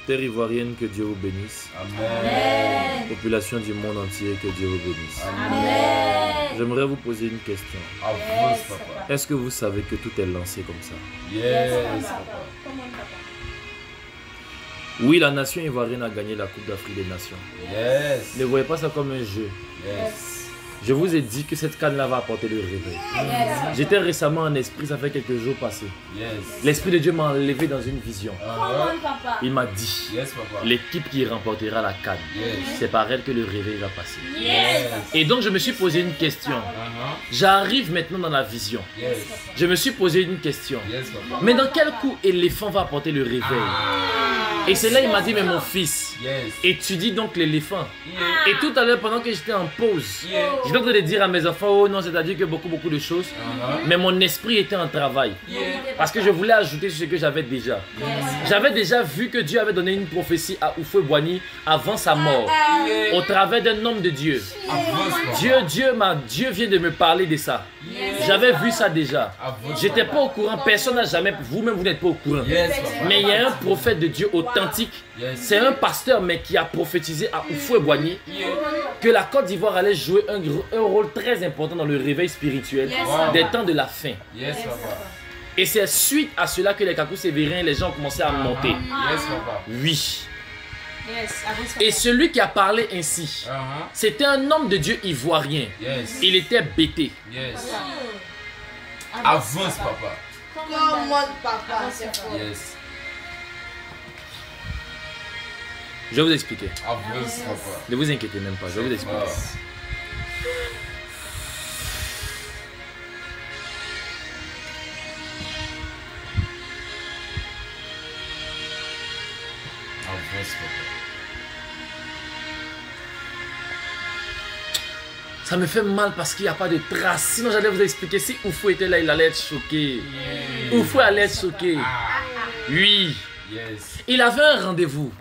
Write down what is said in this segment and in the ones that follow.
Terre ivoirienne, que Dieu vous bénisse. Amen. Population du monde entier, que Dieu vous bénisse. Amen. J'aimerais vous poser une question. Yes, papa. Est-ce que vous savez que tout est lancé comme ça? Yes, papa. Oui, la nation ivoirienne a gagné la Coupe d'Afrique des Nations. Yes. Ne voyez pas ça comme un jeu. Yes. Je vous ai dit que cette canne-là va apporter le réveil. Yes. J'étais récemment en esprit, ça fait quelques jours passés. Yes. L'Esprit de Dieu m'a enlevé dans une vision. Papa. Il m'a dit, Yes, papa. l'équipe qui remportera la canne, Yes. c'est par elle que le réveil va passer. Yes. Et donc je me suis posé une question. J'arrive maintenant dans la vision. Yes. Je me suis posé une question. Yes, papa. Mais dans quel coup éléphant va apporter le réveil? Et c'est là il m'a dit, mais mon fils, Yes. étudie donc l'éléphant. Yeah. Et tout à l'heure, pendant que j'étais en pause, Yeah. j'étais en train de dire à mes enfants, oh non, c'est-à-dire que beaucoup de choses. Mais mon esprit était en travail. Yeah. Parce que je voulais ajouter sur ce que j'avais déjà. J'avais déjà vu que Dieu avait donné une prophétie à Houphouët-Boigny avant sa mort. Yeah. Au travers d'un homme de Dieu. Avance, papa. Dieu vient de me parler de ça. J'avais vu ça déjà. J'étais pas au courant, personne n'a jamais, vous-même vous n'êtes pas au courant. Yes, papa. Mais il y a un prophète de Dieu authentique. Yes. C'est un pasteur mais qui a prophétisé à Houphouët-Boigny Yeah. que la Côte d'Ivoire allait jouer un rôle très important dans le réveil spirituel des temps de la fin. Yes, papa. Et c'est suite à cela que les Kakou Sévérins, les gens ont commencé à monter. Yes, papa. Oui. Et celui qui a parlé ainsi, c'était un homme de Dieu ivoirien. Yes. Il était bêté. Yes. Avance, papa. Comment papa? Yes. Je vais vous expliquer. Avance, papa. Ne vous inquiétez même pas, je vais vous expliquer. Avance, papa. Ça me fait mal parce qu'il n'y a pas de traces. Sinon j'allais vous expliquer. Si Oufou était là, il allait être choqué. Oufou allait être choqué. Oui. Yes. Il avait un rendez-vous.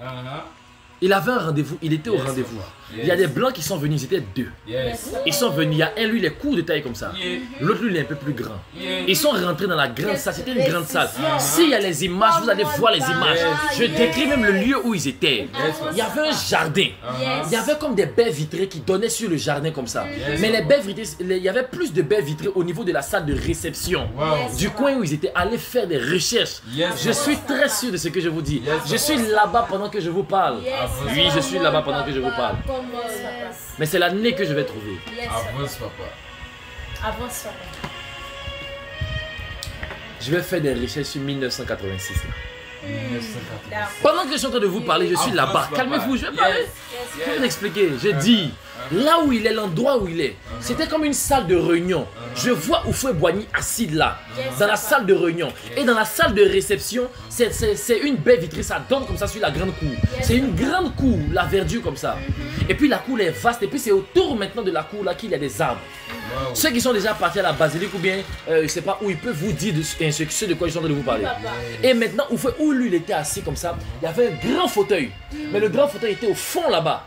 Il avait un rendez-vous, il était au rendez-vous. Yes. Il y a des blancs qui sont venus, ils étaient deux. Yes. Ils sont venus, il y a un, lui, il est court de taille comme ça. Yeah. L'autre, lui, il est un peu plus grand. Yeah. Ils sont rentrés dans la grande salle, c'était une grande salle. S'il y a les images, vous allez voir les images. Je décris même le lieu où ils étaient. Il y avait un jardin. Il y avait comme des baies vitrées qui donnaient sur le jardin comme ça. Mais les baies vitrées, il y avait plus de baies vitrées au niveau de la salle de réception. Wow. Du coin où ils étaient allés faire des recherches. Je suis très sûr de ce que je vous dis. Je suis là-bas pendant que je vous parle. Oui, je suis là-bas pendant que je vous parle. Mais c'est l'année que je vais trouver. Avance, papa. Avance, papa. Je vais faire des recherches sur 1986. Là. 1980. Pendant que je suis en train de vous parler, je suis là-bas. Calmez-vous, je vais parler. Je vais vous expliquer. Je dis, là où il est, l'endroit où il est, c'était comme une salle de réunion. Je vois Houphouët-Boigny assis là, dans la salle de réunion. Et dans la salle de réception, c'est une baie vitrée, ça donne comme ça sur la grande cour. C'est une grande cour, la verdure comme ça. Et puis la cour est vaste, et puis c'est autour maintenant de la cour là qu'il y a des arbres. Wow. Ceux qui sont déjà partis à la basilique ou bien, je ne sais pas où, ils peuvent vous dire ce de quoi je suis en train de vous parler. Et maintenant, où lui il était assis comme ça, il y avait un grand fauteuil. Mais le grand fauteuil était au fond là-bas.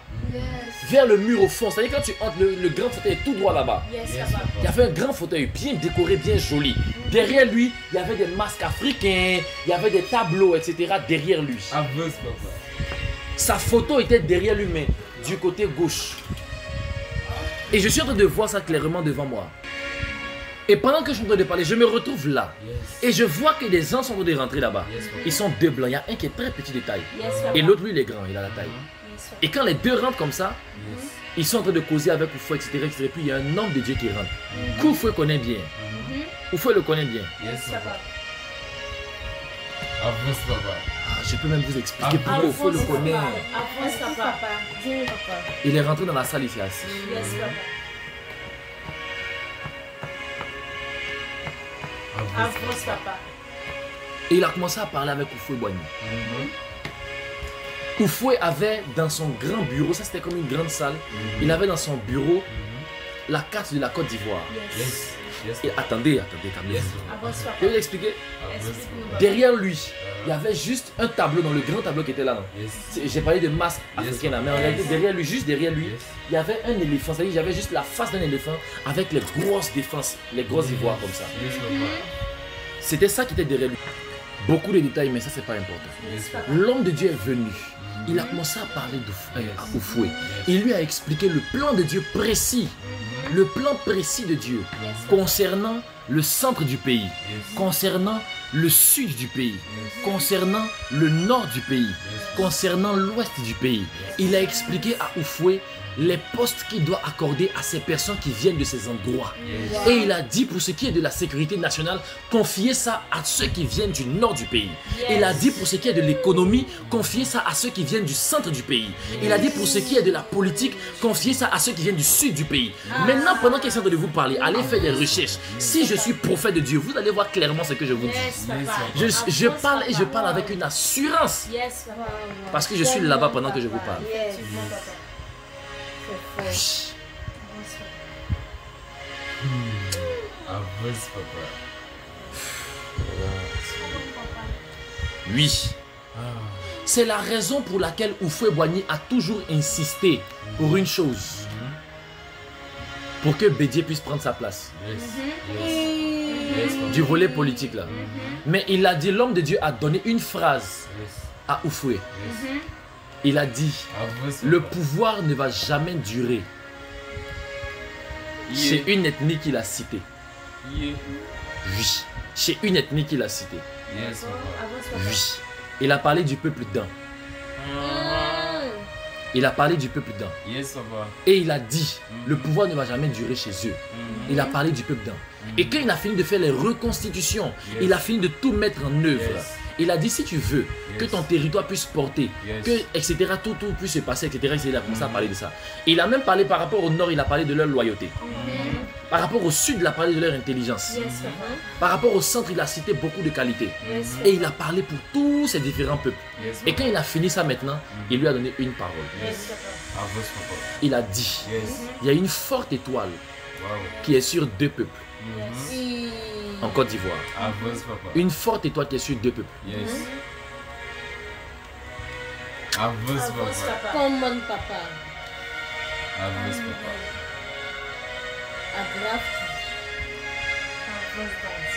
Vers le mur au fond. C'est-à-dire quand tu entres, le grand fauteuil est tout droit là-bas. Il y avait un grand fauteuil bien décoré, bien joli. Derrière lui, il y avait des masques africains, il y avait des tableaux, etc. derrière lui. Avance, papa. Sa photo était derrière lui, mais du côté gauche. Et je suis en train de voir ça clairement devant moi. Et pendant que je suis en train de parler, je me retrouve là. Et je vois que des gens sont en train de rentrer là-bas. Ils sont deux blancs. Il y a un qui est très petit de taille. Et l'autre, lui, il est grand, il a la taille. Et quand les deux rentrent comme ça, ils sont en train de causer avec Oufouët, etc., etc. Puis il y a un homme de Dieu qui rentre. Qu'Oufouët connaît bien. Oufouët le connaît bien. Yes, papa. Avance, papa. Ah, je peux même vous expliquer pourquoi Oufouët le connaît. Avance, papa. Dis-moi, papa. Il est rentré dans la salle, il s'est assis. Yes, papa. Avance, papa. Et il a commencé à parler avec Houphouët-Boigny. Houphouët avait dans son grand bureau, ça c'était comme une grande salle, il avait dans son bureau la carte de la Côte d'Ivoire. Yes. Yes. Et attendez, calmez-vous. Avance, Je papa. vais vous expliquer. Explique-nous. Derrière lui, il y avait juste un tableau, dans le grand tableau qui était là. Yes. J'ai parlé de masque africain là, mais en réalité, derrière lui, juste derrière lui, il y avait un éléphant. C'est-à-dire, j'avais juste la face d'un éléphant avec les grosses défenses, les grosses ivoires comme ça. Yes, papa. C'était ça qui était derrière lui. Beaucoup de détails, mais ça, c'est pas important. Yes, papa. L'homme de Dieu est venu. Il a commencé à parler à Oufoué. Il lui a expliqué le plan de Dieu précis. Le plan précis de Dieu concernant le centre du pays, concernant le sud du pays, concernant le nord du pays, concernant l'ouest du pays. Il a expliqué à Oufoué les postes qu'il doit accorder à ces personnes qui viennent de ces endroits. Et il a dit, pour ce qui est de la sécurité nationale, confiez ça à ceux qui viennent du nord du pays. Il a dit, pour ce qui est de l'économie, confiez ça à ceux qui viennent du centre du pays. Il a dit, pour ce qui est de la politique, confiez ça à ceux qui viennent du sud du pays. Maintenant, pendant qu'il est en train de vous parler, allez faire des recherches. Si je suis prophète de Dieu, vous allez voir clairement ce que je vous dis. Je parle et je parle avec une assurance. Parce que je suis là-bas pendant que je vous parle. Avance, papa. Oui. C'est la raison pour laquelle Oufoué Boigny a toujours insisté pour une chose. Pour que Bédié puisse prendre sa place. Du volet politique là. Mais il a dit, l'homme de Dieu a donné une phrase à Oufoué. Il a dit, le pouvoir ne va jamais durer. Chez une ethnie qu'il a citée. Oui. Chez une ethnie qu'il a citée. Oui. Il a parlé du peuple d'un. Il a parlé du peuple d'un. Et il a dit, le pouvoir ne va jamais durer chez eux. Il a parlé du peuple d'un. Et quand il a fini de faire les reconstitutions, il a fini de tout mettre en œuvre. Il a dit, si tu veux que ton territoire puisse porter, que, etc., tout puisse se passer, etc., il a commencé à parler de ça. Il a même parlé par rapport au nord, il a parlé de leur loyauté. Par rapport au sud, il a parlé de leur intelligence. Par rapport au centre, il a cité beaucoup de qualités. Et il a parlé pour tous ces différents peuples. Et quand il a fini ça maintenant, il lui a donné une parole. Il a dit, il y a une forte étoile qui est sur deux peuples. En Côte d'Ivoire. Une forte étoile qui est sur deux peuples. Comment papa?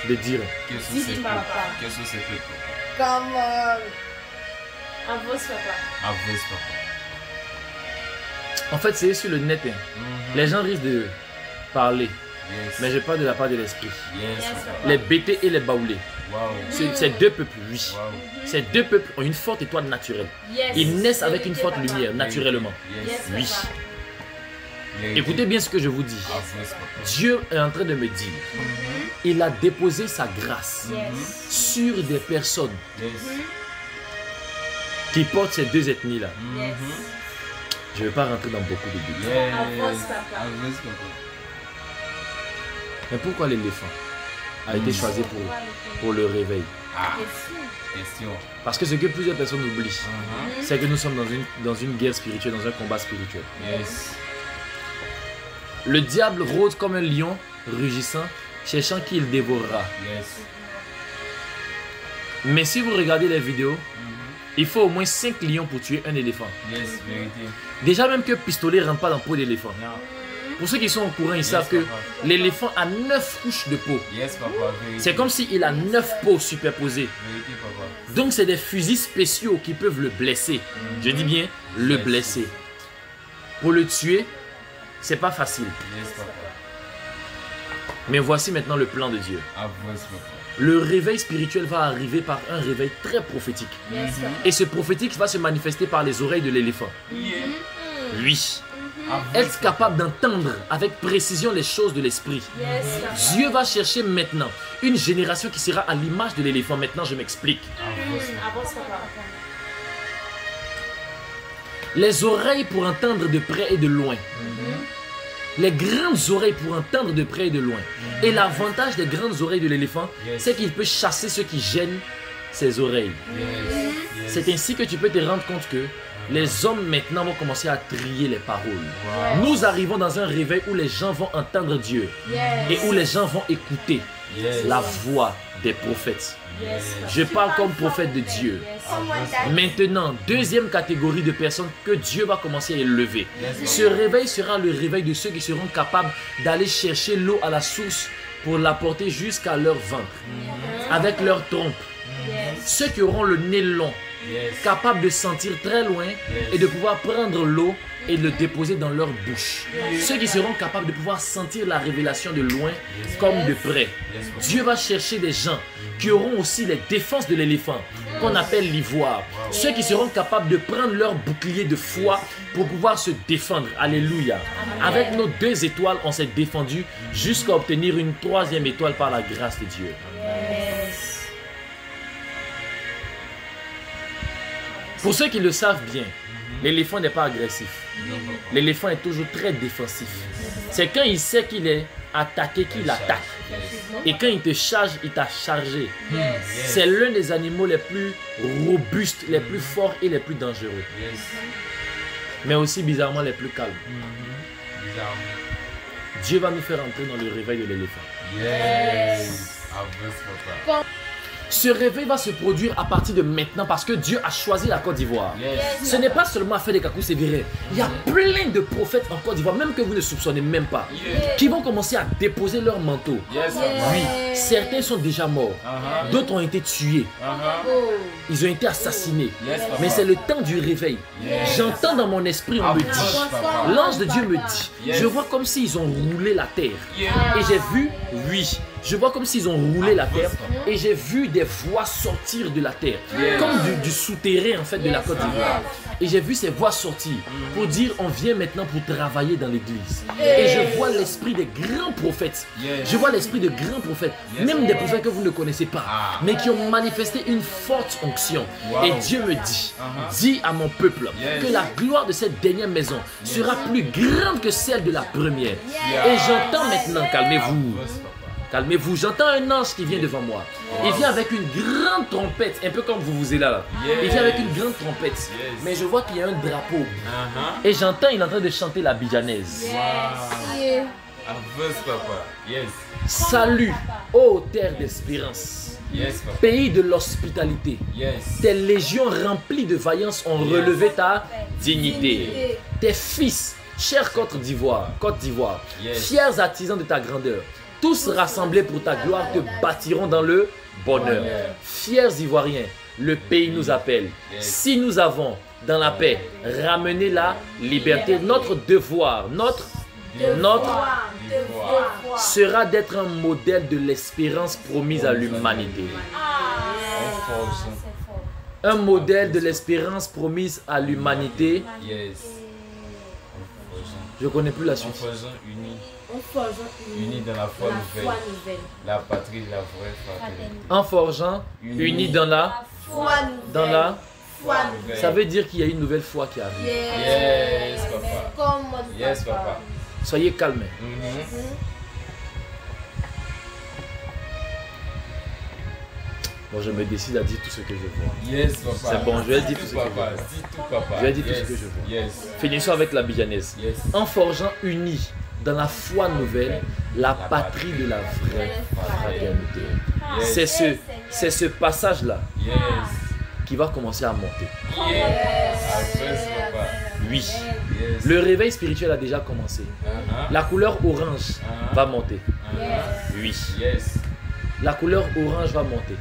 De dire. Qu'est-ce que c'est peuples? Comment? En fait, c'est sur le net. Les gens risquent de parler. Mais je parle de la part de l'esprit. Les Bété et les Baoulés. Ces deux peuples, oui. Ces deux peuples ont une forte étoile naturelle. Ils naissent avec une forte lumière, naturellement. Oui. Écoutez bien ce que je vous dis. Dieu est en train de me dire, il a déposé sa grâce sur des personnes qui portent ces deux ethnies-là. Je ne vais pas rentrer dans beaucoup de détails. Mais pourquoi l'éléphant a été choisi pour le réveil? Parce que ce que plusieurs personnes oublient, c'est que nous sommes dans une guerre spirituelle, dans un combat spirituel. Le diable rôde comme un lion rugissant, cherchant qui il dévorera. Mais si vous regardez les vidéos, il faut au moins 5 lions pour tuer un éléphant. Déjà même que pistolet ne rentre pas dans la peau d'éléphant. Pour ceux qui sont au courant, ils savent que l'éléphant a 9 couches de peau. C'est comme s'il a 9 peaux superposées. Donc c'est des fusils spéciaux qui peuvent le blesser. Je dis bien le blesser. Pour le tuer, c'est pas facile. Mais voici maintenant le plan de Dieu. Le réveil spirituel va arriver par un réveil très prophétique. Et ce prophétique va se manifester par les oreilles de l'éléphant. Oui. Être capable d'entendre avec précision les choses de l'esprit. Dieu va chercher maintenant une génération qui sera à l'image de l'éléphant. Maintenant, je m'explique. Les oreilles pour entendre de près et de loin. Les grandes oreilles pour entendre de près et de loin. Et l'avantage des grandes oreilles de l'éléphant, c'est qu'il peut chasser ceux qui gênent ses oreilles. C'est ainsi que tu peux te rendre compte que les hommes maintenant vont commencer à trier les paroles. Nous arrivons dans un réveil où les gens vont entendre Dieu et où les gens vont écouter la voix des prophètes. Je parle comme prophète de Dieu. Maintenant, deuxième catégorie de personnes que Dieu va commencer à élever. Ce réveil sera le réveil de ceux qui seront capables d'aller chercher l'eau à la source pour l'apporter jusqu'à leur ventre, avec leur trompe. Ceux qui auront le nez long, capables de sentir très loin et de pouvoir prendre l'eau et le déposer dans leur bouche. Ceux qui seront capables de pouvoir sentir la révélation de loin comme de près. Dieu va chercher des gens qui auront aussi les défenses de l'éléphant, qu'on appelle l'ivoire. Ceux qui seront capables de prendre leur bouclier de foi pour pouvoir se défendre. Alléluia. Avec nos 2 étoiles, on s'est défendu jusqu'à obtenir une 3e étoile par la grâce de Dieu. Pour ceux qui le savent bien, l'éléphant n'est pas agressif. L'éléphant est toujours très défensif. C'est quand il sait qu'il est attaqué qu'il attaque. Et quand il te charge, il t'a chargé. C'est l'un des animaux les plus robustes, les plus forts et les plus dangereux. Mais aussi bizarrement les plus calmes. Dieu va nous faire entrer dans le réveil de l'éléphant. Ce réveil va se produire à partir de maintenant parce que Dieu a choisi la Côte d'Ivoire. Ce n'est pas seulement Affaire de Kakou Sévéré. Il y a plein de prophètes en Côte d'Ivoire, même que vous ne soupçonnez même pas, qui vont commencer à déposer leur manteau. Oui, certains sont déjà morts. D'autres ont été tués. Ils ont été assassinés. Mais c'est le temps du réveil. J'entends dans mon esprit, on me dit, l'ange de Dieu me dit, je vois comme s'ils ont roulé la terre. Et j'ai vu, oui, je vois comme s'ils ont roulé la terre et j'ai vu des voix sortir de la terre, comme du souterrain en fait de la Côte d'Ivoire. Et j'ai vu ces voix sortir pour dire on vient maintenant pour travailler dans l'église. Et je vois l'esprit des grands prophètes. Je vois l'esprit de grands prophètes, même des prophètes que vous ne connaissez pas, mais qui ont manifesté une forte onction. Et Dieu me dit, dis à mon peuple que la gloire de cette dernière maison sera plus grande que celle de la première. Et j'entends maintenant, calmez-vous. Calmez-vous, j'entends un ange qui vient devant moi. Il vient avec une grande trompette, un peu comme vous êtes là. Il vient avec une grande trompette. Mais je vois qu'il y a un drapeau. Et j'entends, il est en train de chanter la bijanaise. Salut, ô terre d'espérance. Pays de l'hospitalité. Tes légions remplies de vaillance ont relevé ta dignité. Tes fils, chers Côte d'Ivoire, fiers artisans de ta grandeur, tous rassemblés pour ta gloire te bâtiront dans le bonheur. Fiers Ivoiriens, le pays nous appelle. Si nous avons dans la paix ramené la liberté, notre devoir sera d'être un modèle de l'espérance promise à l'humanité. Un modèle de l'espérance promise à l'humanité. Je ne connais plus la suite. Unis dans la foi nouvelle, la patrie de la vraie fraternité. En forgeant, unis dans la foi nouvelle. Ça veut dire qu'il y a une nouvelle foi qui arrive. Yes, papa. Yes, papa. Soyez calmes. Bon, je me décide à dire tout ce que je vois. Yes, papa. C'est bon, je vais dire tout ce que je vois. Je vais dire tout ce que je vois. Finissons avec la bijanaise. En forgeant unis dans la foi nouvelle, la patrie de la vraie fraternité. C'est ce passage-là qui va commencer à monter. Oui. Le réveil spirituel a déjà commencé. La couleur orange va monter. Oui. La couleur orange va monter.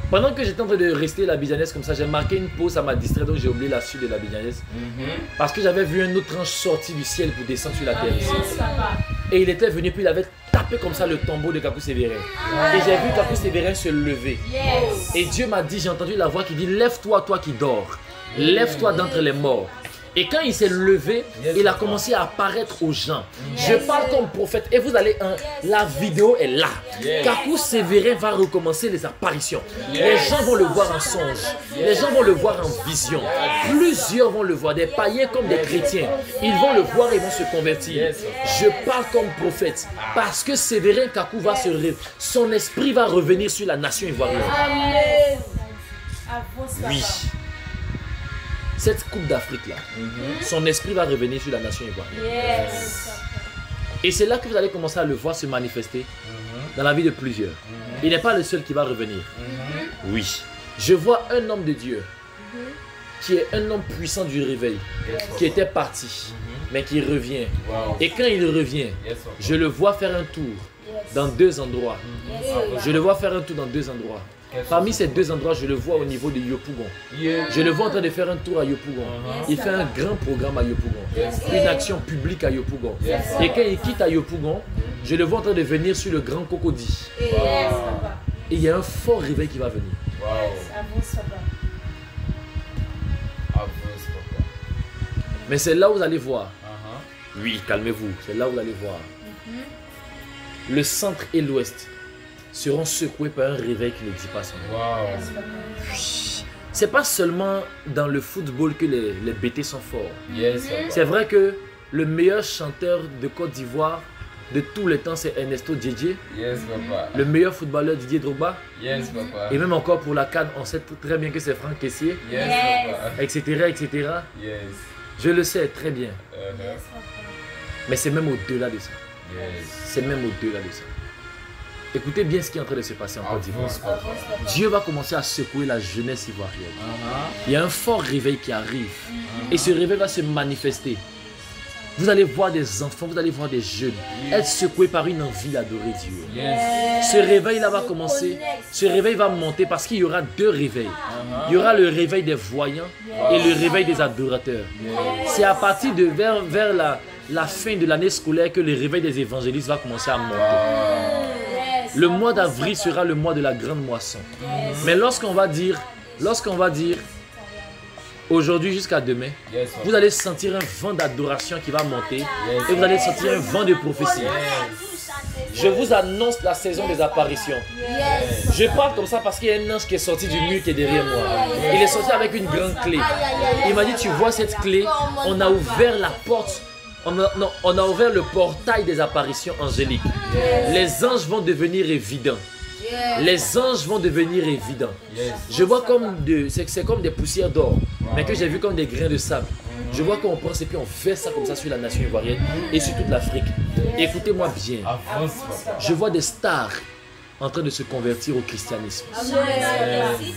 Pendant que j'étais en train de rester la bijanaise comme ça, j'ai marqué une pause, ça m'a distrait, donc j'ai oublié la suite de la bijanaise. Parce que j'avais vu un autre ange sortir du ciel pour descendre sur la terre ici. Et il était venu, puis il avait tapé comme ça le tombeau de Kakou Sévérin. Et j'ai vu Kakou Sévérin se lever. Et Dieu m'a dit, j'ai entendu la voix qui dit, lève-toi, toi qui dors. Lève-toi d'entre les morts. Et quand il s'est levé, il a commencé à apparaître aux gens. Je parle comme prophète. Et vous allez, la vidéo est là. Kakou Sévérin va recommencer les apparitions. Les gens vont le voir en songe. Les gens vont le voir en vision. Plusieurs vont le voir, des païens comme des chrétiens. Ils vont le voir et vont se convertir. Je parle comme prophète. Parce que Sévérin Kakou va se réveiller. Son esprit va revenir sur la nation ivoirienne. Oui. Cette coupe d'Afrique là, son esprit va revenir sur la nation ivoirienne. Et c'est là que vous allez commencer à le voir se manifester dans la vie de plusieurs. Il n'est pas le seul qui va revenir. Oui. Je vois un homme de Dieu qui est un homme puissant du réveil, qui était parti, mais qui revient. Et quand il revient, je le vois faire un tour dans 2 endroits. Je le vois faire un tour dans 2 endroits. Parmi ces 2 endroits, je le vois au niveau de Yopougon. Je le vois en train de faire un tour à Yopougon. Il fait un grand programme à Yopougon. Une action publique à Yopougon. Et quand il quitte à Yopougon, je le vois en train de venir sur le Grand Cocody. Et il y a un fort réveil qui va venir. Mais c'est là où vous allez voir. Oui, calmez-vous. C'est là où vous allez voir. Le centre et l'ouest seront secoués par un réveil qui ne dit pas son nom. C'est pas seulement dans le football que les BT sont forts. C'est vrai que le meilleur chanteur de Côte d'Ivoire de tous les temps, c'est Ernesto Djedje. Le meilleur footballeur, Didier Drogba. Et même encore pour la CAN, on sait très bien que c'est Franck Kessié. Etc. etc. Je le sais très bien. Mais c'est même au-delà de ça. C'est même au-delà de ça. Écoutez bien ce qui est en train de se passer en Côte d'Ivoire. Dieu va commencer à secouer la jeunesse ivoirienne. Il y a un fort réveil qui arrive. Et ce réveil va se manifester. Vous allez voir des enfants, vous allez voir des jeunes être secoués par une envie d'adorer Dieu. Ce réveil-là va commencer. Ce réveil va monter parce qu'il y aura 2 réveils. Il y aura le réveil des voyants et le réveil des adorateurs. C'est à partir de vers la fin de l'année scolaire que le réveil des évangélistes va commencer à monter. Le mois d'avril sera le mois de la grande moisson. Mais lorsqu'on va dire aujourd'hui jusqu'à demain, vous allez sentir un vent d'adoration qui va monter et vous allez sentir un vent de prophétie. Je vous annonce la saison des apparitions. Je parle comme ça parce qu'il y a un ange qui est sorti du mur qui est derrière moi. Il est sorti avec une grande clé. Il m'a dit, tu vois cette clé, on a ouvert la porte. On a ouvert le portail des apparitions angéliques. Les anges vont devenir évidents. Les anges vont devenir évidents. Je vois comme c'est comme des poussières d'or, mais que j'ai vu comme des grains de sable. Je vois qu'on pense et puis on fait ça comme ça sur la nation ivoirienne et sur toute l'Afrique. Écoutez-moi bien. Je vois des stars en train de se convertir au christianisme.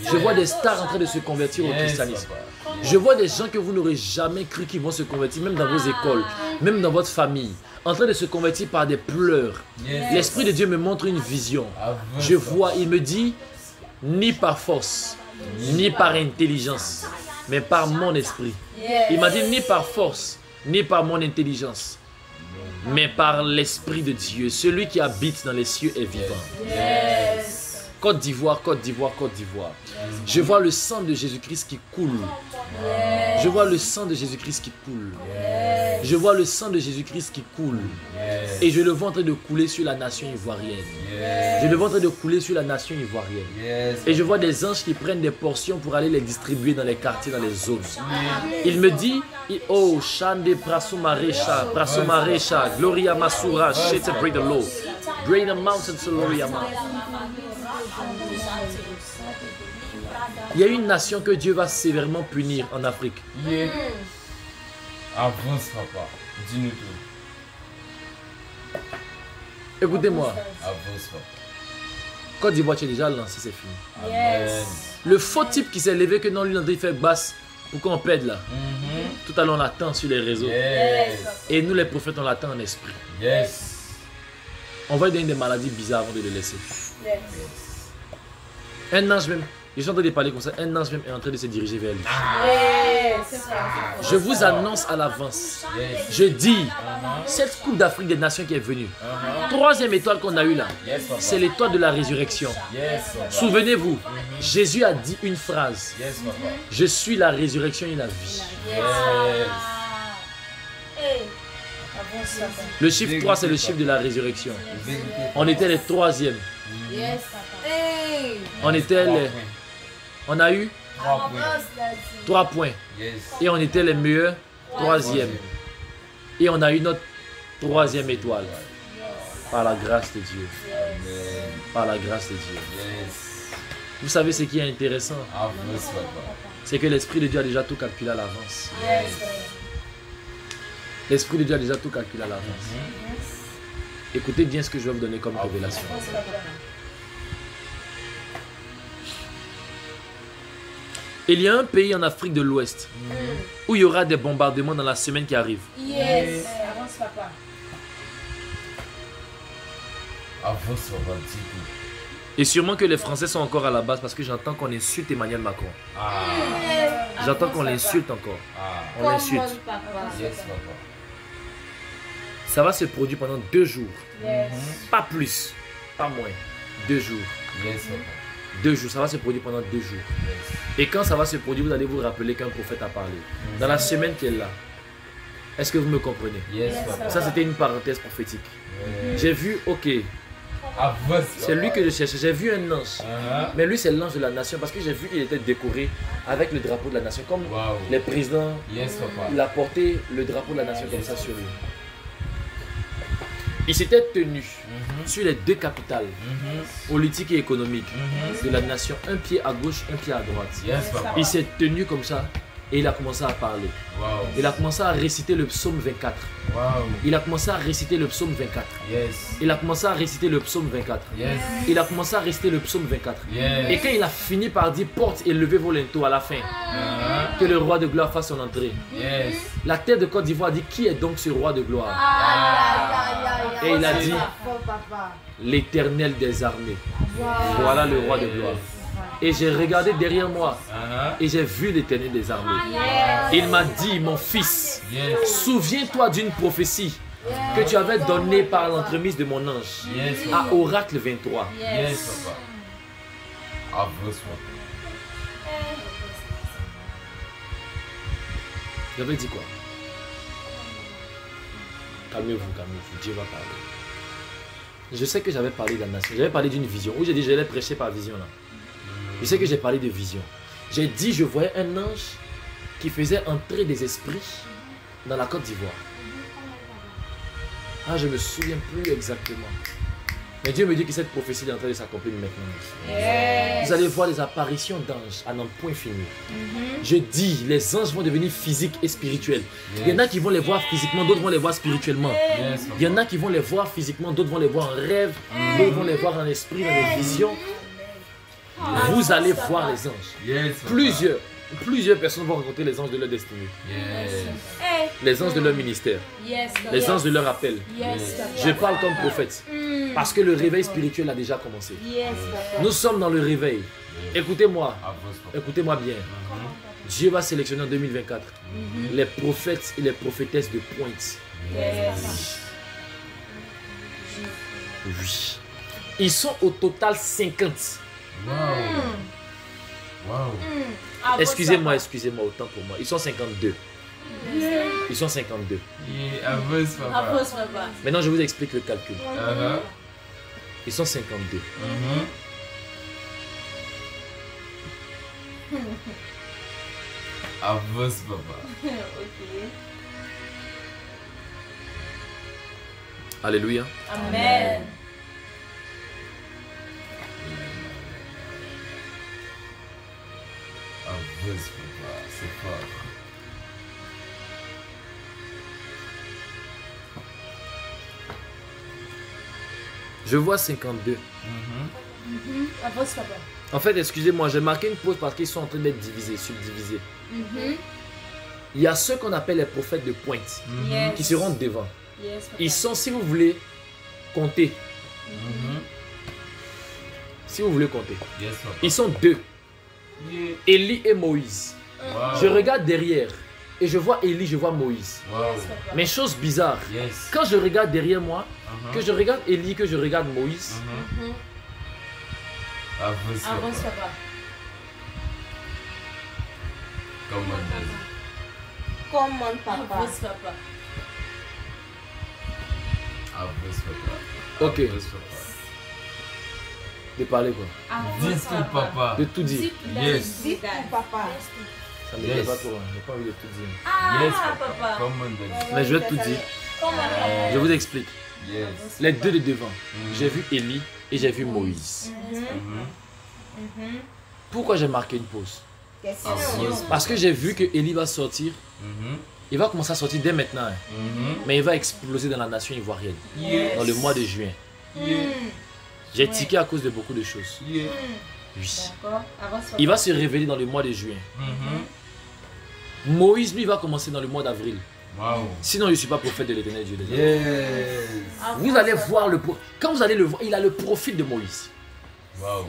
Je vois des stars en train de se convertir au christianisme. Je vois des gens que vous n'aurez jamais cru qu'ils vont se convertir, même dans vos écoles, même dans votre famille, en train de se convertir par des pleurs. L'Esprit de Dieu me montre une vision. Je vois, il me dit, ni par force, ni par intelligence, mais par mon esprit. Il m'a dit, ni par force, ni par mon intelligence, mais par l'Esprit de Dieu. Celui qui habite dans les cieux est vivant. Côte d'Ivoire, Côte d'Ivoire, Côte d'Ivoire. Je vois le sang de Jésus-Christ qui coule. Je vois le sang de Jésus-Christ qui coule. Je vois le sang de Jésus-Christ qui coule. Et je le vois en train de couler sur la nation ivoirienne. Je le vois en train de couler sur la nation ivoirienne. Et je vois des anges qui prennent des portions pour aller les distribuer dans les quartiers, dans les zones. Il me dit, oh, Shande Prasumaresha, Prasumaresha, Gloria Masura, Shete Break the Law. Bring the mountain to Gloria. Il y a une nation que Dieu va sévèrement punir en Afrique. Avance, papa. Dis-nous tout. Écoutez-moi. Avance, papa. Côte d'Ivoire, tu es déjà lancé, c'est fini. Amen. Le faux type qui s'est levé que non, lui, il fait basse. Pourquoi on pède là? Tout à l'heure, on l'attend sur les réseaux. Et nous, les prophètes, on l'attend en esprit. On va lui donner des maladies bizarres avant de le laisser. Un ange même, je suis en train de parler comme ça, un ange même est en train de se diriger vers lui. Je vous annonce à l'avance. Je dis, cette Coupe d'Afrique des Nations qui est venue, 3e étoile qu'on a eue là, c'est l'étoile de la résurrection. Souvenez-vous, Jésus a dit une phrase. Je suis la résurrection et la vie. Le chiffre 3, c'est le chiffre de la résurrection. On était les 3e. On était les... On a eu 3 points. Et on était les meilleurs 3e. Et on a eu notre 3e étoile. Par la grâce de Dieu. Par la grâce de Dieu. Vous savez ce qui est intéressant? C'est que l'Esprit de Dieu a déjà tout calculé à l'avance. L'Esprit de Dieu a déjà tout calculé à l'avance. Écoutez bien ce que je vais vous donner comme révélation. Il y a un pays en Afrique de l'Ouest où il y aura des bombardements dans la semaine qui arrive. Yes. Avance, papa. Avance, papa, dis tout. Et sûrement que les Français sont encore à la base parce que j'entends qu'on insulte Emmanuel Macron. Ah. J'entends qu'on l'insulte encore. Ah. On l'insulte. Commande, papa. Yes, papa. Ça va se produire pendant 2 jours. Yes. Pas plus, pas moins. 2 jours. Yes, papa. 2 jours, ça va se produire pendant 2 jours. Yes. Et quand ça va se produire, vous allez vous rappeler qu'un prophète a parlé. Dans la semaine qui est là. Est-ce que vous me comprenez? Yes, papa. Ça, c'était une parenthèse prophétique. Yes. J'ai vu, ok, Avance, c'est lui que je cherchais. J'ai vu un ange. Ah. Mais lui, c'est l'ange de la nation parce que j'ai vu qu'il était décoré avec le drapeau de la nation. Comme Wow. les présidents, Yes, papa. il a porté le drapeau de la nation comme ça sur lui. Il s'était tenu sur les 2 capitales politiques et économiques de la nation, un pied à gauche, un pied à droite. Yes, papa. Il s'est tenu comme ça et il a commencé à parler. Wow. Il a commencé à réciter le psaume 24. Wow. Il a commencé à réciter le psaume 24. Yes. Il a commencé à réciter le psaume 24. Yes. Il a commencé à réciter le psaume 24. Et Yes. quand il a fini par dire porte et levez vos linteaux à la fin, Ah. que le roi de gloire fasse son entrée. Yes. La terre de Côte d'Ivoire dit qui est donc ce roi de gloire? Aïe, Et il a dit fort, papa. l'Éternel des armées. Wow. Voilà le roi de gloire. Et j'ai regardé derrière moi Ah. et j'ai vu l'Éternel des armées. Il m'a dit, mon fils, Yes. souviens-toi d'une prophétie que tu avais donnée par l'entremise de mon ange Yes, à papa. Oracle 23. Yes, papa. Avance, papa. J'avais dit quoi? Calmez-vous, calmez-vous, Dieu va parler. Je sais que j'avais parlé de la nation, j'avais parlé d'une vision, où j'ai dit j'allais prêcher par vision là. Je sais que j'ai parlé de vision. J'ai dit je voyais un ange qui faisait entrer des esprits dans la Côte d'Ivoire. Ah, je me souviens plus exactement. Mais Dieu me dit que cette prophétie est en train de s'accomplir maintenant. Vous allez voir les apparitions d'anges à n'en point finir. Je dis, les anges vont devenir physiques et spirituels. Il y en a qui vont les voir physiquement, d'autres vont les voir spirituellement. Yes, Il y en a qui vont les voir physiquement, d'autres vont les voir en rêve, d'autres vont les voir en esprit, dans les visions. Vous allez voir les anges. Yes, papa. Plusieurs personnes vont rencontrer les anges de leur destinée, Yes. les anges de leur ministère, Yes, les anges de leur appel. Yes, papa. Je parle comme prophète parce que le réveil spirituel a déjà commencé. Yes, papa. Nous sommes dans le réveil. Écoutez-moi, Avance, papa. écoutez-moi bien. Dieu va sélectionner en 2024 les prophètes et les prophétesses de pointe. Yes. Oui. Ils sont au total 50. Wow. Wow. Excusez-moi, autant pour moi. Ils sont 52. Ils sont 52. Yeah, avance, papa. Avance, papa. Maintenant, je vous explique le calcul. Uh-huh. Ils sont 52. Avance, papa. Ok. Alléluia. Amen. Avance, papa. C'est fort. Je vois 52. Avance, papa. En fait, excusez-moi, j'ai marqué une pause parce qu'ils sont en train d'être divisés, subdivisés. Il y a ceux qu'on appelle les prophètes de pointe Yes. qui seront devant. Yes, papa. Ils sont, si vous voulez, compter. Si vous voulez compter. Yes, papa. Ils sont 2. Yeah. Élie et Moïse. Wow. Je regarde derrière et je vois Élie, je vois Moïse. Wow. Yes, papa. Mais chose bizarre, Yes. quand je regarde derrière moi, Uh-huh. que je regarde Élie, que je regarde Moïse, Avance, Avance, papa. papa. Commande, papa. Avance, papa. Avance, papa. Ok. Avance, papa. de parler quoi. Dis tout, papa. De tout dire. Yes. Dis tout, papa. Ça ne me Yes. plaît pas trop, hein. J'ai pas envie de tout dire. Yes, Ah, papa. papa. Come on, daddy. Mais je vais tout dire. Comment Je vous explique. Yes. Les deux de devant, j'ai vu Élie et j'ai vu Moïse. Pourquoi j'ai marqué une pause? Question. Avance. Parce que j'ai vu que Élie va sortir. Il va commencer à sortir dès maintenant. Hein. Mais il va exploser dans la nation ivoirienne. Yes. Dans le mois de juin. Yeah. J'ai tiqué à cause de beaucoup de choses. Yeah. Oui. D'accord. Avance, papa. Il va se révéler dans le mois de juin. Moïse, lui, va commencer dans le mois d'avril. Wow. Sinon, je ne suis pas prophète de l'Éternel Dieu. Yes. Vous allez voir le... Quand vous allez le voir, il a le profil de Moïse. Wow.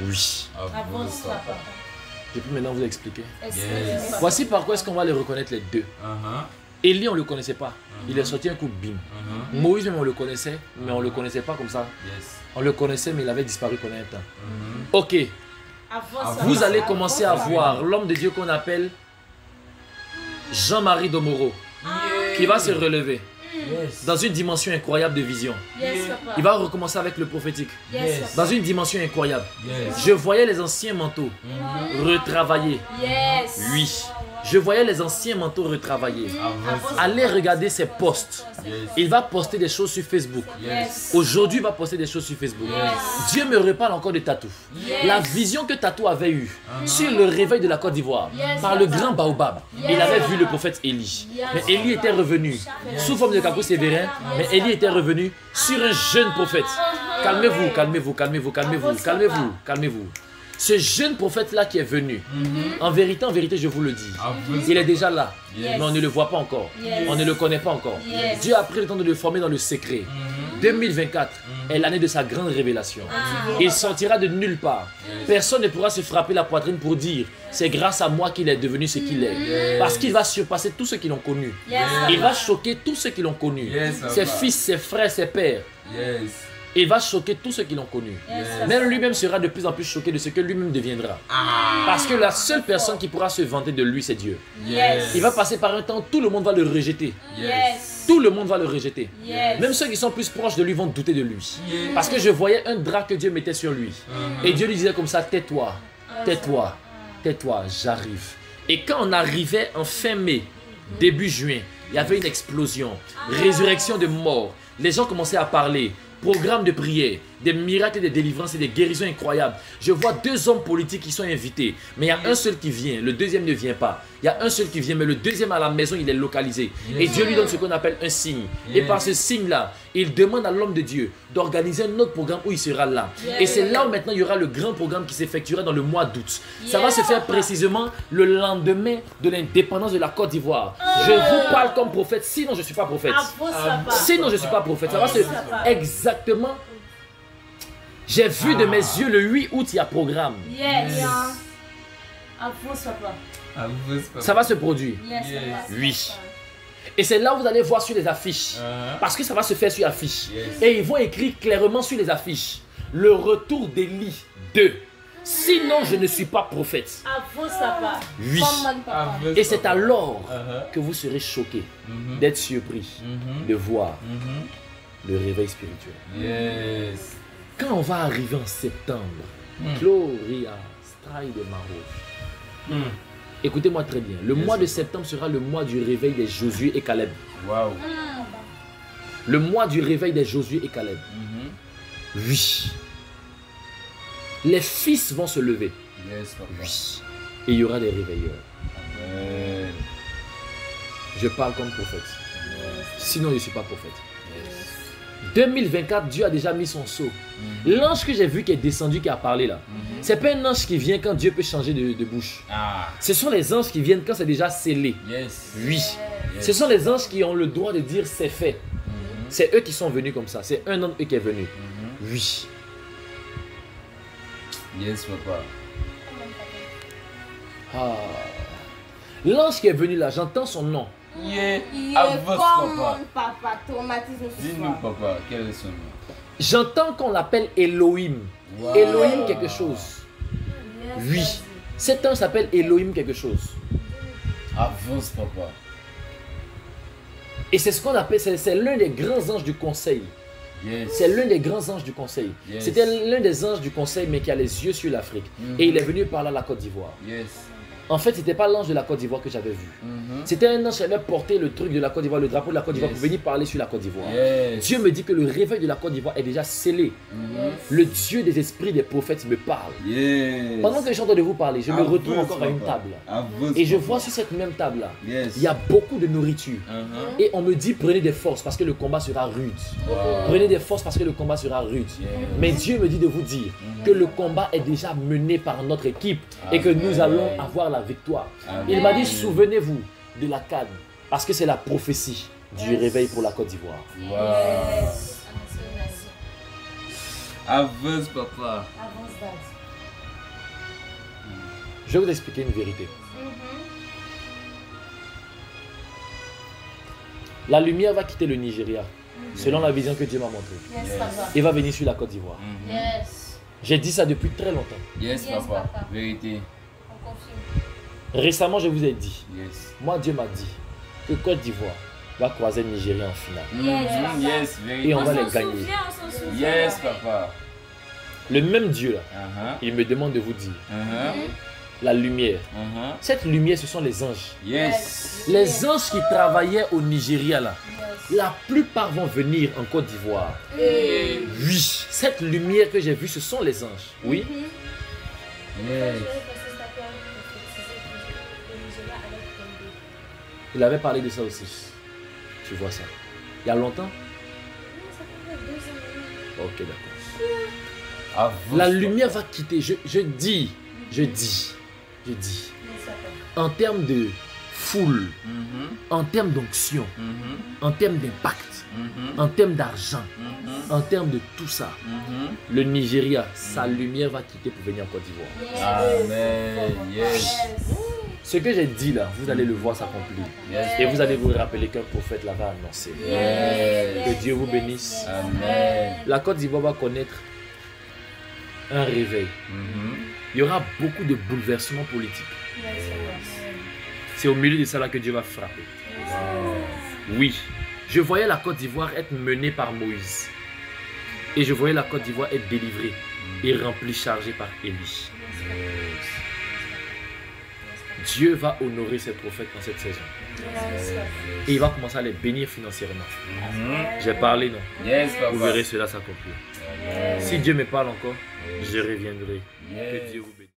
Oui. Avance, papa. Je peux maintenant vous expliquer. Yes. Papa. Voici par quoi est-ce qu'on va les reconnaître les deux. Élie, on ne le connaissait pas. Il est sorti un coup, bim. Moïse, même on le connaissait, mais on ne le connaissait pas comme ça. Yes. On le connaissait, mais il avait disparu pendant un temps. Ok, Avance, vous papa. allez commencer à voir l'homme de Dieu qu'on appelle Jean-Marie Domoro, qui va se relever Yes. dans une dimension incroyable de vision. Yes, papa. Il va recommencer avec le prophétique, Yes, papa. dans une dimension incroyable. Yes. Je voyais les anciens manteaux retravaillés. Yes. Oui, je voyais les anciens manteaux retravaillés. Avance. Allez regarder ses posts. Yes. Il va poster des choses sur Facebook. Yes. Aujourd'hui, il va poster des choses sur Facebook. Yes. Dieu me reparle encore de Tatou. Yes. La vision que Tatou avait eue sur le réveil de la Côte d'Ivoire Yes, par le papa. grand baobab. Yes. Il avait vu le prophète Élie. Yes. Mais Élie était revenu sous forme de Kakou Sévérin. Mais Élie était revenu sur un jeune prophète. Calmez-vous, calmez-vous, calmez-vous, calmez-vous, calmez-vous, calmez-vous. Ce jeune prophète-là qui est venu, en vérité, je vous le dis, Avance. il est déjà là, Yes. mais on ne le voit pas encore. Yes. On ne le connaît pas encore. Yes. Dieu a pris le temps de le former dans le secret. 2024 est l'année de sa grande révélation. Il sortira de nulle part. Personne ne pourra se frapper la poitrine pour dire c'est grâce à moi qu'il est devenu ce qu'il est. Parce qu'il va surpasser tous ceux qui l'ont connu. Yes, Il papa. va choquer tous ceux qui l'ont connu. Yes, Ses papa. fils, ses frères, ses pères. Yes. Il va choquer tous ceux qui l'ont connu. Yes, Même lui-même sera de plus en plus choqué de ce que lui-même deviendra. Parce que la seule personne qui pourra se vanter de lui, c'est Dieu. Yes. Il va passer par un temps, tout le monde va le rejeter. Yes. Tout le monde va le rejeter. Yes. Même ceux qui sont plus proches de lui vont douter de lui. Yes. Parce que je voyais un drap que Dieu mettait sur lui. Et Dieu lui disait comme ça, tais-toi, tais-toi, tais-toi, j'arrive. Et quand on arrivait en fin mai, début juin, il y avait une explosion, résurrection de morts. Les gens commençaient à parler. Programme de prière, des miracles, des délivrances et des guérisons incroyables. Je vois 2 hommes politiques qui sont invités, mais il y a un seul qui vient, le deuxième ne vient pas. Il y a un seul qui vient, mais le deuxième à la maison, il est localisé. Et Dieu lui donne ce qu'on appelle un signe. Et par ce signe-là, il demande à l'homme de Dieu d'organiser un autre programme où il sera là. Et c'est là où maintenant il y aura le grand programme qui s'effectuera dans le mois d'août. Ça va se faire précisément le lendemain de l'indépendance de la Côte d'Ivoire. Je vous parle comme prophète, sinon je ne suis pas prophète. Avance, papa. Sinon je ne suis pas prophète. Ça va se exactement. J'ai vu de mes yeux le 8 août, il y a programme. Yes. Avance, papa. Avance, papa. Ça va se produire. Yes, Yes. papa. Oui. Et c'est là où vous allez voir sur les affiches. Parce que ça va se faire sur affiche. Et ils vont écrire clairement sur les affiches. Le retour d'Élie 2. Sinon, je ne suis pas prophète. Avance, papa. Oui. Commande, papa. Avance, Et c'est papa. alors que vous serez choqués d'être surpris de voir le réveil spirituel. Yes. Quand on va arriver en septembre, Gloria, Strai de Maro. Écoutez-moi très bien. Le mois de septembre sera le mois du réveil des Josué et Caleb. Wow. Le mois du réveil des Josué et Caleb. Oui. Les fils vont se lever. Yes, papa. Oui. Et il y aura des réveilleurs. Amen. Je parle comme prophète. Sinon, je ne suis pas prophète. 2024, Dieu a déjà mis son sceau. L'ange que j'ai vu qui est descendu, qui a parlé là, c'est pas un ange qui vient quand Dieu peut changer de bouche. Ah. Ce sont les anges qui viennent quand c'est déjà scellé. Yes. Oui. Yes. Ce sont les anges qui ont le droit de dire c'est fait. C'est eux qui sont venus comme ça. C'est un d'entre eux qui est venu. Oui. Yes, papa. Ah. L'ange qui est venu là, j'entends son nom. Yeah. Il Avance, est papa. commande, papa. Traumatisme ce Dis-nous, soir. papa, quel est son nom? J'entends qu'on l'appelle Elohim. Wow. Elohim quelque chose. Oui. Cet ange s'appelle Elohim quelque chose. Avance, papa. Et c'est ce qu'on appelle, c'est l'un des grands anges du conseil. Yes. C'est l'un des grands anges du conseil. Yes. C'était l'un des anges du conseil, mais qui a les yeux sur l'Afrique. Et il est venu par là à la Côte d'Ivoire. Yes. En fait, c'était pas l'ange de la Côte d'Ivoire que j'avais vu. C'était un ange qui avait porté le truc de la Côte d'Ivoire, le drapeau de la Côte d'Ivoire pour venir parler sur la Côte d'Ivoire. Dieu me dit que le réveil de la Côte d'Ivoire est déjà scellé. Le Dieu des esprits des prophètes me parle. Pendant que je suis en train de vous parler, je me retrouve encore à une table. Et je vois sur cette même table-là, il y a beaucoup de nourriture. Et on me dit prenez des forces parce que le combat sera rude. Prenez des forces parce que le combat sera rude. Mais Dieu me dit de vous dire que le combat est déjà mené par notre équipe et que nous allons avoir la victoire. Il m'a dit souvenez-vous de la Cannes parce que c'est la prophétie du réveil pour la Côte d'Ivoire. Avance, papa. Avance, dad. Je vais vous expliquer une vérité. La lumière va quitter le Nigeria selon la vision que Dieu m'a montrée. Yes, papa. Et va venir sur la Côte d'Ivoire. Yes. J'ai dit ça depuis très longtemps. Yes, Yes, papa. papa. Vérité. On confirme. Récemment, je vous ai dit, Yes. moi Dieu m'a dit que Côte d'Ivoire va croiser le Nigeria en finale. Yes, vérité. Et on va s'en les gagner. souvient, on s'en souvient. Yes, papa. Le même Dieu là, il me demande de vous dire, la lumière. Cette lumière, ce sont les anges. Yes. Les anges qui travaillaient au Nigeria là, la plupart vont venir en Côte d'Ivoire. Oui, cette lumière que j'ai vue, ce sont les anges. Oui. Yes. Il avait parlé de ça aussi. Tu vois ça. Il y a longtemps? Ok, d'accord. La lumière va quitter. Je dis. En termes de foule, en termes d'onction, en termes d'impact, en termes d'argent, en termes de tout ça, le Nigeria, sa lumière va quitter pour venir en Côte d'Ivoire. Amen. Yes. Ce que j'ai dit là, vous allez le voir s'accomplir. Et vous allez vous rappeler qu'un prophète l'avait annoncé. Que Dieu vous bénisse. Amen. La Côte d'Ivoire va connaître un réveil. Il y aura beaucoup de bouleversements politiques. C'est au milieu de ça là que Dieu va frapper. Oui, je voyais la Côte d'Ivoire être menée par Moïse. Et je voyais la Côte d'Ivoire être délivrée et remplie, chargée par Élie. Dieu va honorer ses prophètes dans cette saison. Et il va commencer à les bénir financièrement. J'ai parlé, non? Yes, papa. Vous verrez cela s'accomplir. Si Dieu me parle encore, je reviendrai. Que Dieu vous bénisse.